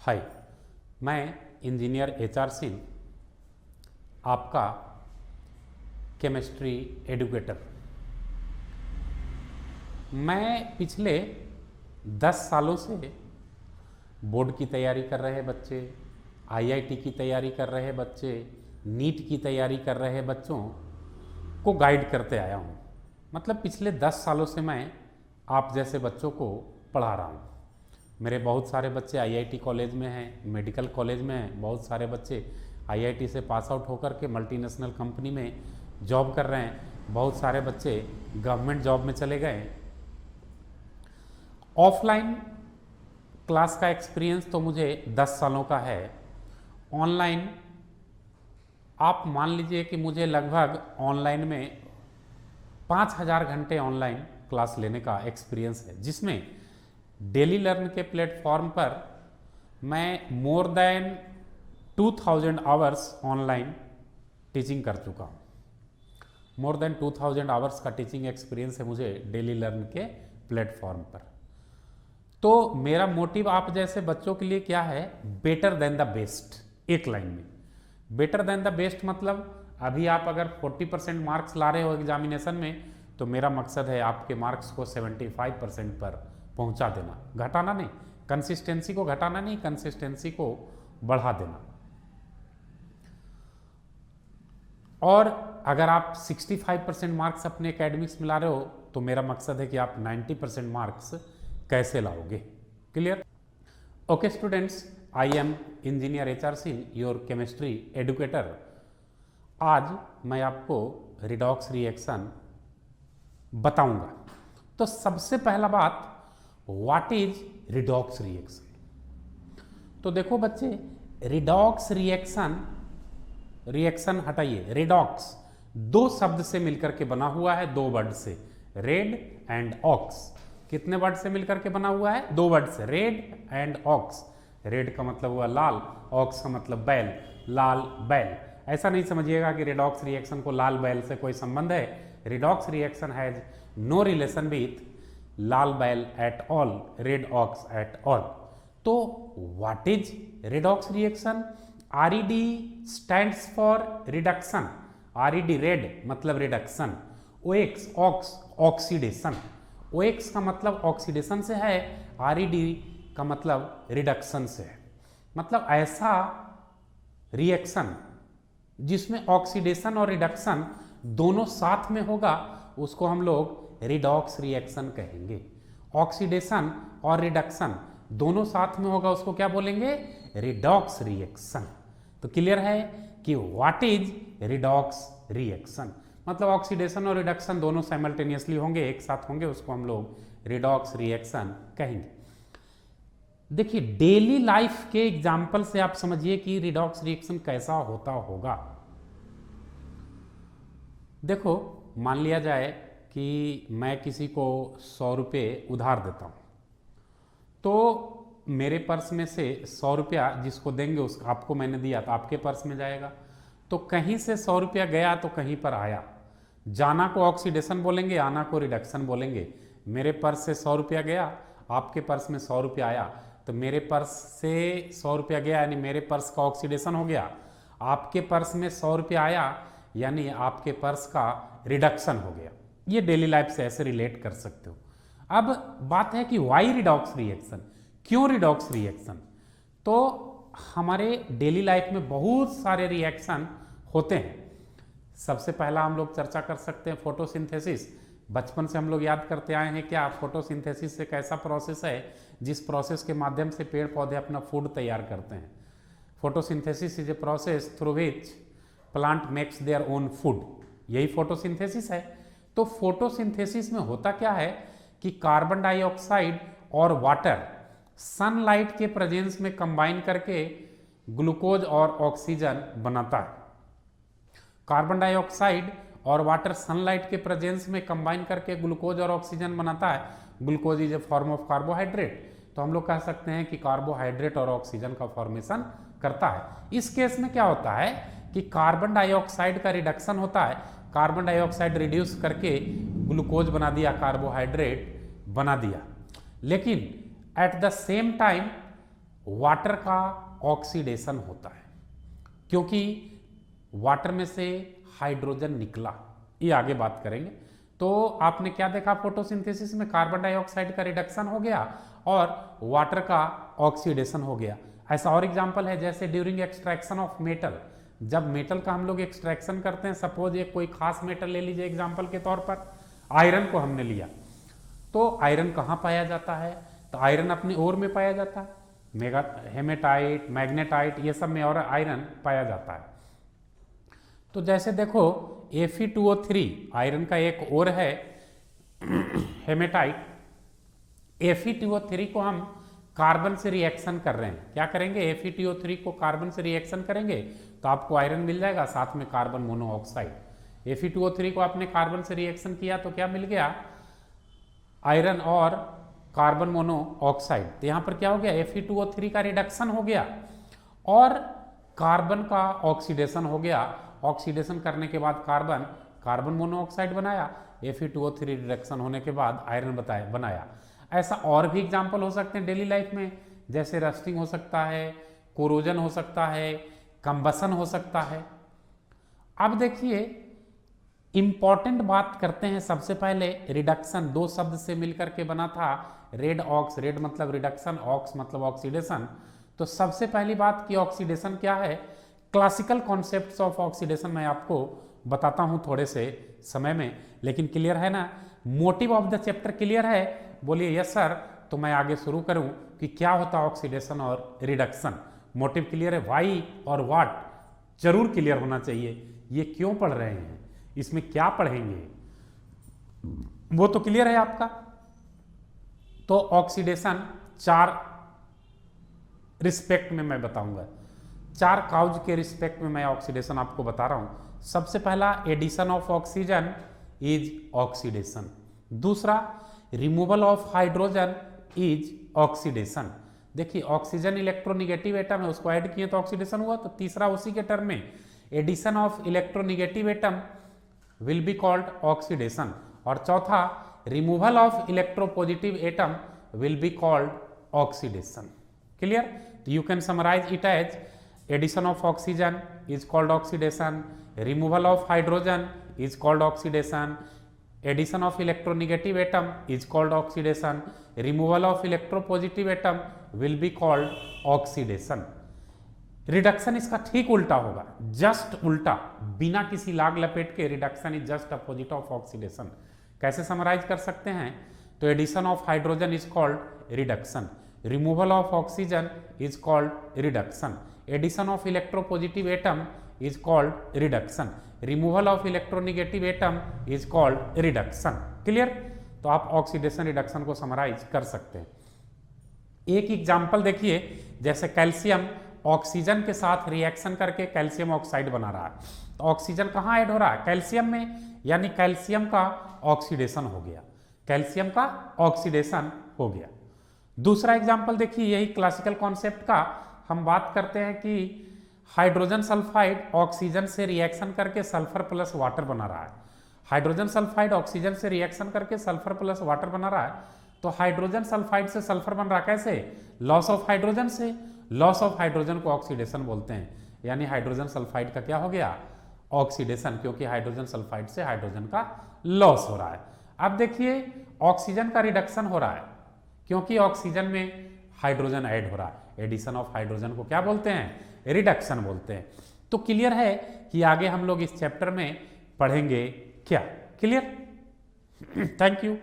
हाय, मैं engineer HR Singh, आपका chemistry educator. मैं पिछले 10 सालों से बोर्ड की तैयारी कर रहे बच्चे, IIT की तैयारी कर रहे बच्चे, नीट की तैयारी कर रहे बच्चों को गाइड करते आया हूँ। मतलब पिछले 10 सालों से मैं आप जैसे बच्चों को पढ़ा रहा हूँ। मेरे बहुत सारे बच्चे IIT कॉलेज में हैं, मेडिकल कॉलेज में हैं, बहुत सारे बच्चे IIT से पास आउट होकर के मल्टीनेशनल कंपनी में जॉब कर रहे हैं, बहुत सारे बच्चे गवर्नमेंट जॉब में चले गए। ऑफलाइन क्लास का एक्सपीरियंस तो मुझे 10 सालों का है। ऑनलाइन आप मान लीजिए कि मुझे लगभग ऑनलाइन में 5000 घंटे ऑनलाइन क्लास लेने का एक्सपीरियंस है, जिसमें डेली लर्न के प्लेटफॉर्म पर मैं more than 2000 hours online teaching कर चुका हूँ। मोर देन 2000 आवर्स का टीचिंग एक्सपीरियंस है मुझे डेली लर्न के प्लेटफॉर्म पर। तो मेरा मोटिव आप जैसे बच्चों के लिए क्या है? Better than the best. एक लाइन में बेटर देन द बेस्ट मतलब अभी आप अगर 40% मार्क्स ला रहे हो एग्जामिनेशन में, तो मेरा मकसद है आपके मार्क्स को 75% पर पहुंचा देना, घटाना नहीं। कंसिस्टेंसी को घटाना नहीं, कंसिस्टेंसी को बढ़ा देना। और अगर आप 65% मार्क्स अपने एकेडमिक्स में ला रहे हो, तो मेरा मकसद है कि आप 90% मार्क्स कैसे लाओगे। Clear? Okay students, I am engineer HR Singh, your chemistry educator. आज मैं आपको रिडॉक्स रिएक्शन बताऊंगा। तो सबसे पहला बात, व्हाट इज रिडॉक्स रिएक्शन? तो देखो बच्चे, रिडॉक्स रिएक्शन हटाइए, रिडॉक्स 2 शब्द से मिलकर के बना हुआ है, 2 वर्ड से, रेड एंड ऑक्स। कितने वर्ड से मिलकर के बना हुआ है? 2 वर्ड से, रेड एंड ऑक्स। रेड का मतलब हुआ लाल, ऑक्स का मतलब बैल, लाल बैल। ऐसा नहीं समझिएगा कि रिडॉक्स रिएक्शन को लाल बैल से कोई संबंध है। Redox reaction has no relation with लाल बैल at all, red ox at all. तो what is redox reaction? RED stands for reduction. RED red मतलब reduction, OX ox oxidation. OX का मतलब ऑक्सीडेशन से है, RED का मतलब रिडक्शन से है। मतलब ऐसा रिएक्शन जिसमें ऑक्सीडेशन और रिडक्शन दोनों साथ में होगा, उसको हम लोग रिडॉक्स रिएक्शन कहेंगे। ऑक्सीडेशन और रिडक्शन दोनों साथ में होगा, उसको क्या बोलेंगे? Redox reaction. तो क्लियर है कि व्हाट इज रिडॉक्स रिएक्शन? मतलब ऑक्सीडेशन और रिडक्शन दोनों साइमल्टेनियसली होंगे, एक साथ होंगे, उसको हम लोग रिडॉक्स रिएक्शन कहेंगे। देखिए, डेली लाइफ के एग्जाम्पल से आप समझिए कि रिडॉक्स रिएक्शन कैसा होता होगा। देखो, मान लिया जाए कि मैं किसी को 100 रुपये उधार देता हूँ, तो मेरे पर्स में से 100 रुपया जिसको देंगे उस आपको मैंने दिया, तो आपके पर्स में जाएगा। तो कहीं से 100 रुपया गया तो कहीं पर आया। जाना को ऑक्सीडेशन बोलेंगे, आना को रिडक्शन बोलेंगे। मेरे पर्स से 100 रुपया गया, आपके पर्स में 100 रुपया आया, तो मेरे पर्स से 100 रुपया गया यानी मेरे पर्स का ऑक्सीडेशन हो गया। आपके पर्स में 100 रुपया आया यानी आपके पर्स का रिडक्शन हो गया। ये डेली लाइफ से ऐसे रिलेट कर सकते हो। अब बात है कि वाई रिडॉक्स रिएक्शन, क्यों रिडॉक्स रिएक्शन? तो हमारे डेली लाइफ में बहुत सारे रिएक्शन होते हैं। सबसे पहला हम लोग चर्चा कर सकते हैं फोटोसिंथेसिस। बचपन से हम लोग याद करते आए हैं क्या? फोटोसिंथेसिस एक ऐसा प्रोसेस है जिस प्रोसेस के माध्यम से पेड़ पौधे अपना फूड तैयार करते हैं। Photosynthesis is a process through which plant makes their own food. यही फोटोसिंथेसिस है। तो फोटोसिंथेसिस में होता क्या है कि कार्बन डाइऑक्साइड और वाटर सनलाइट के प्रेजेंस में कंबाइन करके ग्लूकोज और ऑक्सीजन बनाता है। कार्बन डाइऑक्साइड और वाटर सनलाइट के प्रेजेंस में कंबाइन करके ग्लूकोज और ऑक्सीजन बनाता है। Glucose is a form of carbohydrate. तो हम लोग कह सकते हैं कि कार्बोहाइड्रेट और ऑक्सीजन का फॉर्मेशन करता है। इस केस में क्या होता है कि कार्बन डाइऑक्साइड का रिडक्शन होता है। कार्बन डाइऑक्साइड रिड्यूस करके ग्लूकोज बना दिया, कार्बोहाइड्रेट बना दिया। लेकिन at the same time water का ऑक्सीडेशन होता है, क्योंकि वाटर में से हाइड्रोजन निकला, ये आगे बात करेंगे। तो आपने क्या देखा फोटोसिंथेसिस में, कार्बन डाइऑक्साइड का रिडक्शन हो गया और वाटर का ऑक्सीडेशन हो गया। ऐसा और एग्जांपल है जैसे ड्यूरिंग एक्सट्रैक्शन ऑफ मेटल, जब मेटल का हम लोग एक्सट्रैक्शन करते हैं, सपोज एक कोई खास मेटल ले लीजिए एग्जांपल के तौर पर, आयरन को हमने लिया, तो आयरन कहाँ पाया जाता है, तो आयरन अपने ओर में पाया जाता है, हेमेटाइट, मैग्नेटाइट, ये सब में और आयरन पाया जाता है। तो जैसे देखो Fe2O3 आयरन का एक और है हेमेटाइट, Fe2O3 को हम कार्बन से रिएक्शन कर रहे हैं, क्या करेंगे, Fe2O3 को कार्बन से रिएक्शन करेंगे तो आपको आयरन मिल जाएगा, साथ में कार्बन मोनोऑक्साइड। Fe2O3 को आपने कार्बन से रिएक्शन किया तो क्या मिल गया, आयरन और कार्बन मोनोऑक्साइड। तो यहाँ पर क्या हो गया, Fe2O3 का रिडक्शन हो गया और कार्बन का ऑक्सीडेशन हो गया। ऑक्सीडेशन करने के बाद कार्बन मोनोऑक्साइड बनाया, Fe2O3 रिडक्शन होने के बाद आयरन बनाया। ऐसा और भी एग्जाम्पल हो सकते हैं डेली लाइफ में, जैसे रस्टिंग हो सकता है, कोरोजन हो सकता है, कंबसन हो सकता है। अब देखिए इंपॉर्टेंट बात करते हैं, सबसे पहले रिडक्शन दो शब्द से मिलकर के बना था, रेड ऑक्स, रेड मतलब रिडक्शन, ऑक्स मतलब ऑक्सीडेशन। तो सबसे पहली बात कि ऑक्सीडेशन क्या है, क्लासिकल कॉन्सेप्ट्स ऑफ ऑक्सीडेशन मैं आपको बताता हूं थोड़े से समय में, लेकिन क्लियर है ना, motive of the chapter clear है, बोलिए यस सर। तो मैं आगे शुरू करूं कि क्या होता है ऑक्सीडेशन और रिडक्शन, मोटिव क्लियर है, वाई और व्हाट जरूर क्लियर होना चाहिए, ये क्यों पढ़ रहे हैं, इसमें क्या पढ़ेंगे वो तो क्लियर है आपका। तो ऑक्सीडेशन चार रिस्पेक्ट में मैं बताऊंगा, चार काउज के रिस्पेक्ट में मैं ऑक्सीडेशन आपको बता रहा हूं। सबसे पहला addition of oxygen is oxidation, दूसरा removal of hydrogen is oxidation. देखिए ऑक्सीजन इलेक्ट्रोनिगेटिव एटम है, उसको ऐड किए तो ऑक्सीडेशन हुआ, तो तीसरा उसी के टर्म में addition of electronegative atom will be called oxidation, और चौथा removal of electropositive atom will be called oxidation. Clear, तो you can summarize it as addition of oxygen is called oxidation, removal of hydrogen is called oxidation, addition of electronegative atom is called oxidation, removal of electropositive atom will be called oxidation. Reduction इसका ठीक उल्टा होगा, just उल्टा, बिना किसी लाग लपेट के, reduction is just opposite of oxidation. कैसे समराइज कर सकते हैं, तो addition of hydrogen is called reduction, removal of oxygen is called reduction, addition of electropositive atom is called reduction, removal of electronegative atom is called reduction. Clear, तो आप oxidation reduction को summarise कर सकते हैं। एक एग्जाम्पल देखिए, जैसे calcium oxygen के साथ रिएक्शन करके कैल्शियम ऑक्साइड बना रहा है, तो ऑक्सीजन कहाँ ऐड हो रहा है, कैल्शियम में, यानी कैल्शियम का ऑक्सीडेशन हो गया, कैल्शियम का ऑक्सीडेशन हो गया। दूसरा एग्जाम्पल देखिए, यही क्लासिकल कॉन्सेप्ट का, हम बात करते हैं कि हाइड्रोजन सल्फाइड ऑक्सीजन से रिएक्शन करके सल्फर प्लस वाटर बना रहा है, हाइड्रोजन सल्फाइड ऑक्सीजन से रिएक्शन करके सल्फर प्लस वाटर बना रहा है, तो हाइड्रोजन सल्फाइड से सल्फर बन रहा, कैसे, लॉस ऑफ हाइड्रोजन से, लॉस ऑफ हाइड्रोजन को ऑक्सीडेशन बोलते हैं, यानी हाइड्रोजन सल्फाइड का क्या हो गया, ऑक्सीडेशन, क्योंकि हाइड्रोजन सल्फाइड से हाइड्रोजन का लॉस हो रहा है। अब देखिए ऑक्सीजन का रिडक्शन हो रहा है, क्योंकि ऑक्सीजन में हाइड्रोजन ऐड हो रहा है, एडिशन ऑफ हाइड्रोजन को क्या बोलते हैं, रिडक्शन बोलते हैं। तो क्लियर है कि आगे हम लोग इस चैप्टर में पढ़ेंगे क्या, क्लियर, थैंक यू।